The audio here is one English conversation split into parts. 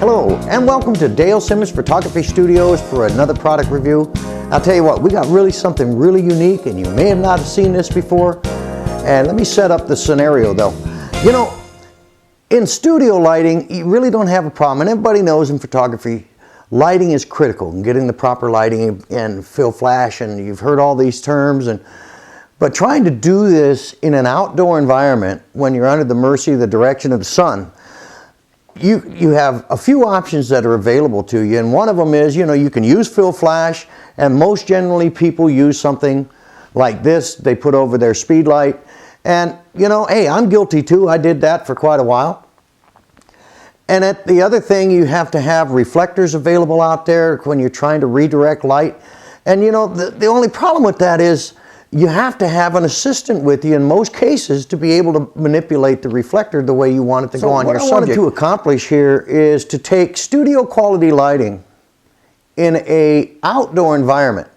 Hello, and welcome to Dale Simmons Photography Studios for another product review. I'll tell you what, we got something really unique, and you may have not seen this before. And let me set up the scenario though. You know, in studio lighting, you really don't have a problem, and everybody knows in photography, lighting is critical, and getting the proper lighting and fill flash, and you've heard all these terms. But trying to do this in an outdoor environment when you're under the mercy of the direction of the sun, you have a few options that are available to you, and one of them is, you can use fill flash, and most generally people use something like this. They put over their speed light, and hey, I'm guilty too. I did that for quite a while. And the other thing, you have to have reflectors available out there when you're trying to redirect light. And the only problem with that is you have to have an assistant with you in most cases to be able to manipulate the reflector the way you want it to go on your subject. What I wanted to accomplish here is to take studio quality lighting in an outdoor environment.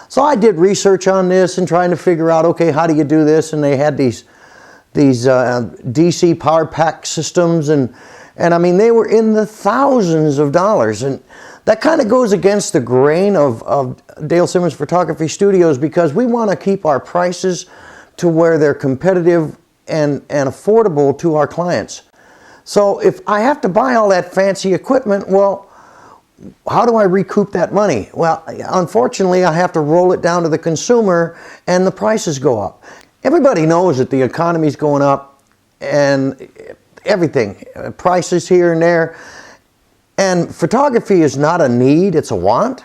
So I did research on this and trying to figure out, okay, how do you do this? And they had these DC power pack systems, and I mean, they were in the thousands of dollars. And that kind of goes against the grain of Dale Simmons Photography Studios, because we want to keep our prices to where they're competitive and affordable to our clients. So if I have to buy all that fancy equipment, well, how do I recoup that money? Well, unfortunately, I have to roll it down to the consumer, and the prices go up. Everybody knows that the economy's going up, and everything, prices here and there. And photography is not a need, it's a want.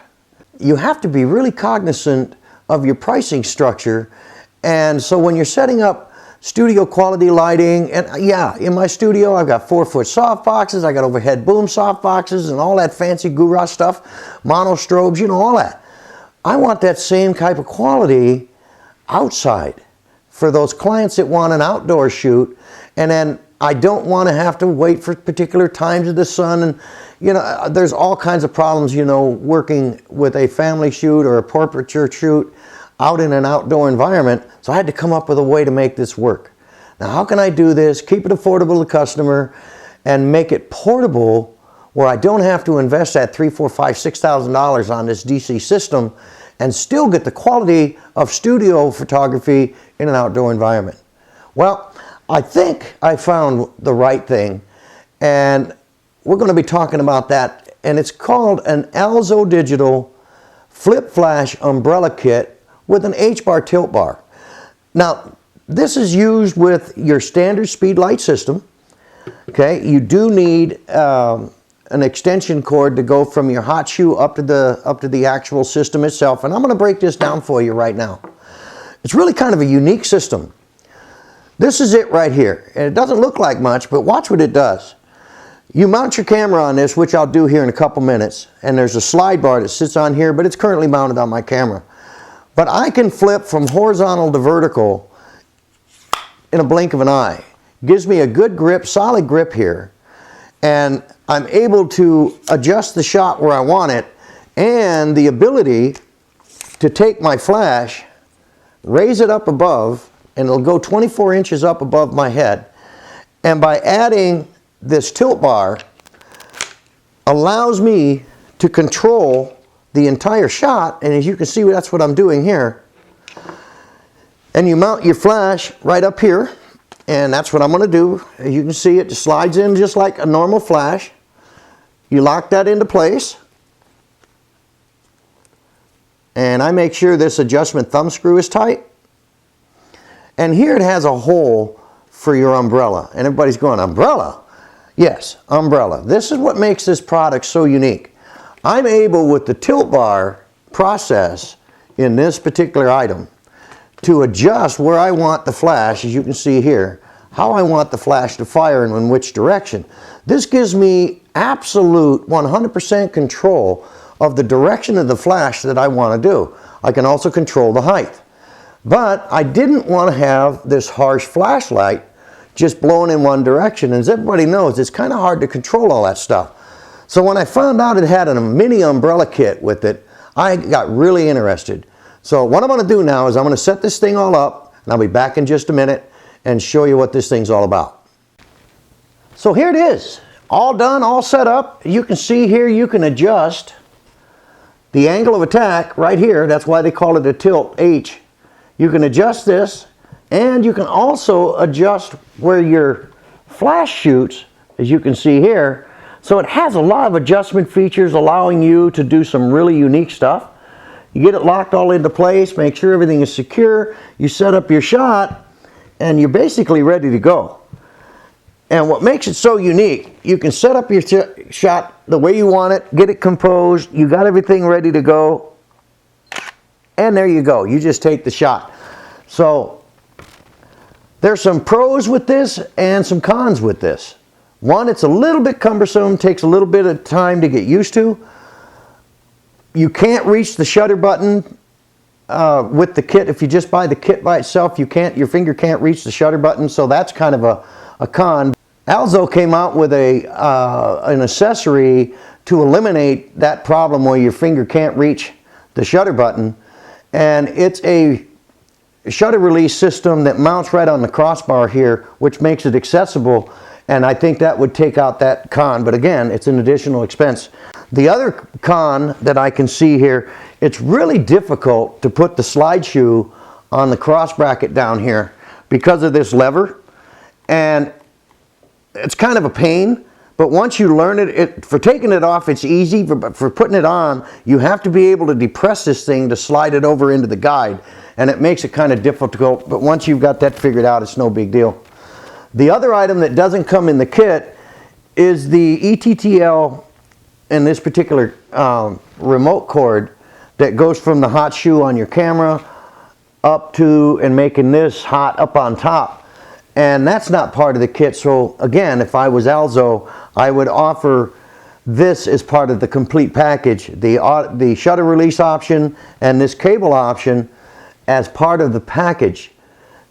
You have to be really cognizant of your pricing structure. And so when you're setting up studio quality lighting, and yeah, in my studio I've got 4-foot soft boxes, I got overhead boom soft boxes, and all that fancy guru stuff, mono strobes, all that. I want that same type of quality outside for those clients that want an outdoor shoot. And then I don't want to have to wait for particular times of the sun, and there's all kinds of problems, working with a family shoot or a portraiture shoot out in an outdoor environment. So I had to come up with a way to make this work. Now, how can I do this, keep it affordable to the customer, and make it portable where I don't have to invest that $3,000, $4,000, $5,000, $6,000 on this DC system and still get the quality of studio photography in an outdoor environment? Well, I think I found the right thing, and we're going to be talking about that, and it's called an Alzo Digital Flip Flash Umbrella Kit with an H-bar tilt bar. Now, this is used with your standard speed light system. Okay, you do need an extension cord to go from your hot shoe up to the actual system itself, and I'm going to break this down for you right now. It's really kind of a unique system. This is it right here, and it doesn't look like much, but watch what it does. You mount your camera on this, which I'll do here in a couple minutes, and there's a slide bar that sits on here, but it's currently mounted on my camera. But I can flip from horizontal to vertical in a blink of an eye. Gives me a good grip, solid grip here, and I'm able to adjust the shot where I want it, and the ability to take my flash, raise it up above, and it'll go 24 inches up above my head. And by adding this tilt bar, allows me to control the entire shot. And as you can see, that's what I'm doing here. And you mount your flash right up here, and that's what I'm going to do. As you can see, it slides in just like a normal flash. You lock that into place, and I make sure this adjustment thumb screw is tight. And here it has a hole for your umbrella. And everybody's going, umbrella? Yes, umbrella. This is what makes this product so unique. I'm able, with the tilt bar process in this particular item, to adjust where I want the flash, as you can see here, how I want the flash to fire and in which direction. This gives me absolute 100% control of the direction of the flash that I want to do. I can also control the height. But I didn't want to have this harsh flashlight just blowing in one direction. As everybody knows, it's kind of hard to control all that stuff. So when I found out it had a mini umbrella kit with it, I got really interested. So what I'm going to do now is I'm going to set this thing all up, and I'll be back in just a minute and show you what this thing's all about. So here it is. all done, all set up. You can see here, you can adjust the angle of attack right here. That's why they call it a tilt H. You can adjust this, and you can also adjust where your flash shoots, as you can see here. So it has a lot of adjustment features allowing you to do some really unique stuff. You get it locked all into place, make sure everything is secure, you set up your shot, and you're basically ready to go. And what makes it so unique, you can set up your shot the way you want it, get it composed, you got everything ready to go, and there you go. You just take the shot. So there's some pros with this and some cons with this. One, it's a little bit cumbersome, takes a little bit of time to get used to. You can't reach the shutter button with the kit. If you just buy the kit by itself, your finger can't reach the shutter button, so that's kind of a con. Alzo came out with an accessory to eliminate that problem where your finger can't reach the shutter button, and it's a shutter release system that mounts right on the crossbar here, which makes it accessible, and I think that would take out that con, but again, it's an additional expense. The other con that I can see here, it's really difficult to put the slide shoe on the cross bracket down here because of this lever, and it's kind of a pain, but once you learn it, for taking it off it's easy, but for putting it on you have to be able to depress this thing to slide it over into the guide, and it makes it kind of difficult, but once you've got that figured out, it's no big deal. The other item that doesn't come in the kit is the ETTL, in this particular remote cord that goes from the hot shoe on your camera up to and making this hot up on top, and that's not part of the kit. So again, if I was Alzo, I would offer this as part of the complete package, the shutter release option and this cable option as part of the package.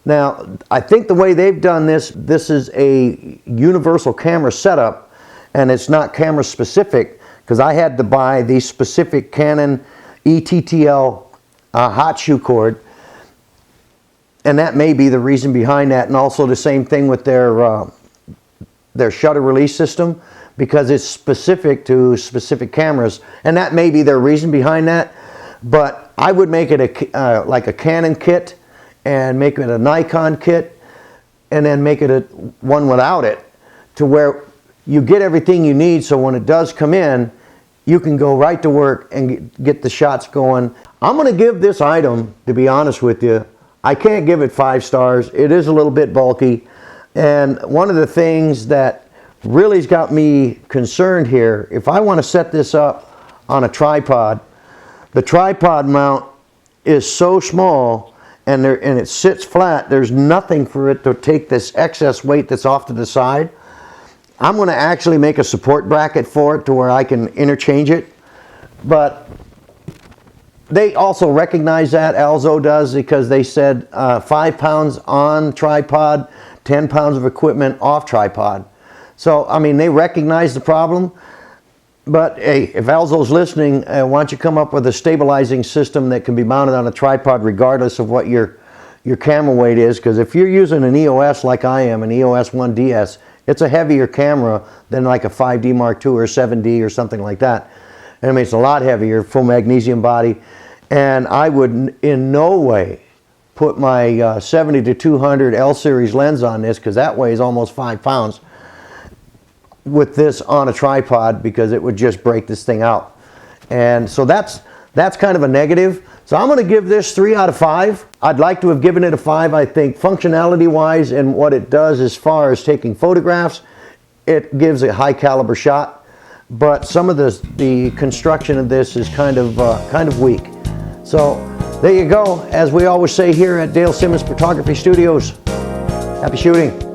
Now I think the way they've done this is a universal camera setup, and it's not camera specific, because I had to buy the specific Canon ETTL hot shoe cord, and that may be the reason behind that, and also the same thing with their shutter release system, because it's specific to specific cameras, and that may be their reason behind that. But I would make it like a Canon kit, and make it a Nikon kit, and then make it one without it, to where you get everything you need, so when it does come in, you can go right to work and get the shots going. I'm going to give this item, to be honest with you, I can't give it 5 stars. It is a little bit bulky, and one of the things that really has got me concerned here, if I want to set this up on a tripod, the tripod mount is so small, and it sits flat, there's nothing for it to take this excess weight that's off to the side. I'm going to actually make a support bracket for it to where I can interchange it, but they also recognize that, Alzo does, because they said 5 pounds on tripod, 10 pounds of equipment off tripod. So I mean, they recognize the problem, but hey, if Alzo's listening, why don't you come up with a stabilizing system that can be mounted on a tripod regardless of what your camera weight is, because if you're using an EOS like I am, an EOS 1DS, it's a heavier camera than like a 5D Mark II or 7D or something like that. I mean, it's a lot heavier, full magnesium body, and I would in no way put my 70-200 L series lens on this, because that weighs almost 5 pounds, with this on a tripod, because it would just break this thing out. And so that's kind of a negative. So I'm going to give this 3 out of 5. I'd like to have given it a 5. I think functionality wise and what it does as far as taking photographs, it gives a high caliber shot, but some of the construction of this is kind of weak. So there you go. As we always say here at Dale Simmons Photography Studios, happy shooting.